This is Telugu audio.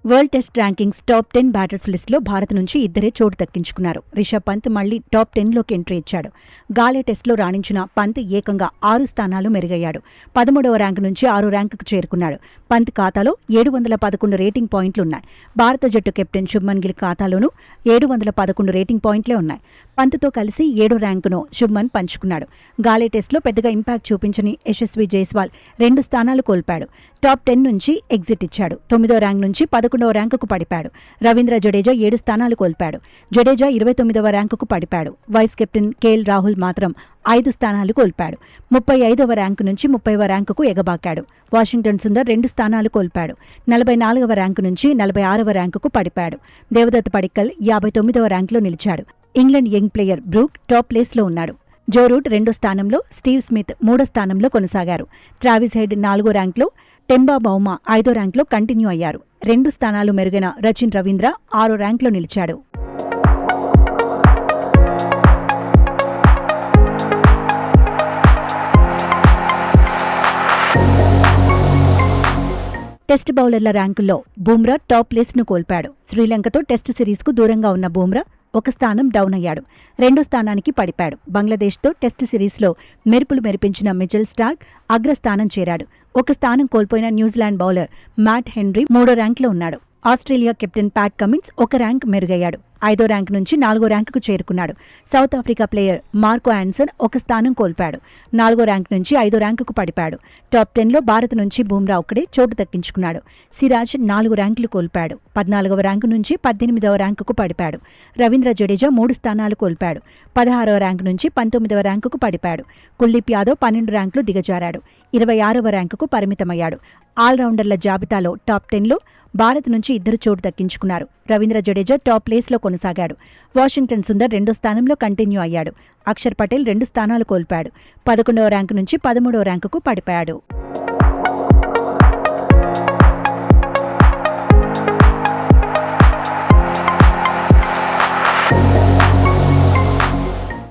World test rankings top 10 batters లిస్టులో భారత్ నుంచి ఇద్దరే చోటు దక్కించుకున్నారు. రిషబ్ పంత్ మళ్లీ టాప్ 10లోకి ఎంట్రీ ఇచ్చాడు. గాలే టెస్టులో రాణించిన పంత్ ఏకంగా 6 స్థానాలు మెరుగయ్యాడు. 13వ ర్యాంకు నుంచి 6 ర్యాంకుకు చేరుకున్నాడు. పంత్ ఖాతాలో 711 రేటింగ్ పాయింట్లున్నాయి. భారత జట్టు కెప్టెన్ శుభ్మన్ గిల్ ఖాతాలోనూ 711 రేటింగ్ పాయింట్లే ఉన్నాయి. పంత్తో కలిసి 7వ ర్యాంకును శుభ్మన్ పంచుకున్నాడు. గాలే టెస్టులో పెద్దగా ఇంపాక్ట్ చూపించని యశస్వి జైస్వాల్ 2 స్థానాలు కోల్పాడు. టాప్ 10 నుంచి ఎగ్జిట్ ఇచ్చాడు. 9వ ర్యాంక్ నుంచి 11వ ర్యాంకుకు పడిపాడు. రవీంద్ర జడేజా 7 స్థానాలు కోల్పాడు. జడేజా 29వ ర్యాంకుకు పడిపాడు. వైస్ కెప్టెన్ కేఎల్ రాహుల్ మాత్రం 5 స్థానాలు కోల్పాడు. 35వ ర్యాంకు నుంచి 30వ ర్యాంకుకు ఎగబాకాడు. వాషింగ్టన్ సుందర్ 2 స్థానాలు కోల్పాడు. 44వ ర్యాంకు నుంచి 46వ ర్యాంకుకు పడిపాడు. దేవదత్ పడిక్కల్ 59వ ర్యాంకులో నిలిచాడు. England young player Brook top ప్లేస్లో ఉన్నాడు. జో రూట్ 2వ స్థానంలో, స్టీవ్ స్మిత్ 3వ స్థానంలో కొనసాగారు. ట్రావిస్ హెడ్ 4వ ర్యాంకులో, టెంబా బౌమా 5వ ర్యాంకులో కంటిన్యూ అయ్యారు. 2 స్థానాలు మెరుగైన రచిన్ రవీంద్ర 6వ ర్యాంకులో నిలిచాడు. టెస్ట్ బౌలర్ల ర్యాంకుల్లో బుమ్రా టాప్ ప్లేస్ను కోల్పాడు. శ్రీలంకతో టెస్ట్ సిరీస్కు దూరంగా ఉన్న బుమ్రా 1 స్థానం డౌన్ అయ్యాడు. 2వ స్థానానికి పడిపాడు. బంగ్లాదేశ్తో టెస్ట్ సిరీస్లో మెరుపులు మెరిపించిన మిచెల్ స్టార్క్ అగ్రస్థానం చేరాడు. 1 స్థానం కోల్పోయిన న్యూజిలాండ్ బౌలర్ మ్యాట్ హెన్రీ 3వ ర్యాంకులో ఉన్నాడు. Australia captain Pat Cummins 1 rank మెరుగయ్యాడు. 5వ ర్యాంకు నుంచి 4వ ర్యాంకుకు చేరుకున్నాడు. South Africa player Marco Jansen 1 స్థానం కోల్పాడు. 4వ ర్యాంకు నుంచి 5వ ర్యాంకుకు పడిపాడు. టాప్ 10లో భారత్ నుంచి బుమ్రా ఒక్కడే చోటు దక్కించుకున్నాడు. సిరాజ్ 4 ర్యాంకులు కోల్పాడు. 14వ ర్యాంకు నుంచి 18వ ర్యాంకుకు పడిపాడు. రవీంద్ర జడేజా 3 స్థానాలు కోల్పాడు. 16వ ర్యాంకు నుంచి 19వ ర్యాంకుకు పడిపాడు. కుల్దీప్ యాదవ్ 12 ర్యాంకులు దిగజారాడు. 26వ ర్యాంకుకు పరిమితమయ్యాడు. ఆల్రౌండర్ల జాబితాలో టాప్ 10లో భారత్ నుంచి 2 చోటు దక్కించుకున్నారు. రవీంద్ర జడేజా టాప్ ప్లేస్లో కొనసాగాడు. వాషింగ్టన్ సుందర్ 2వ స్థానంలో కంటిన్యూ అయ్యాడు. అక్షర్ పటేల్ 2 స్థానాలు కోల్పాడు. 11వ ర్యాంకు నుంచి 13వ ర్యాంకుకు పడిపాడు.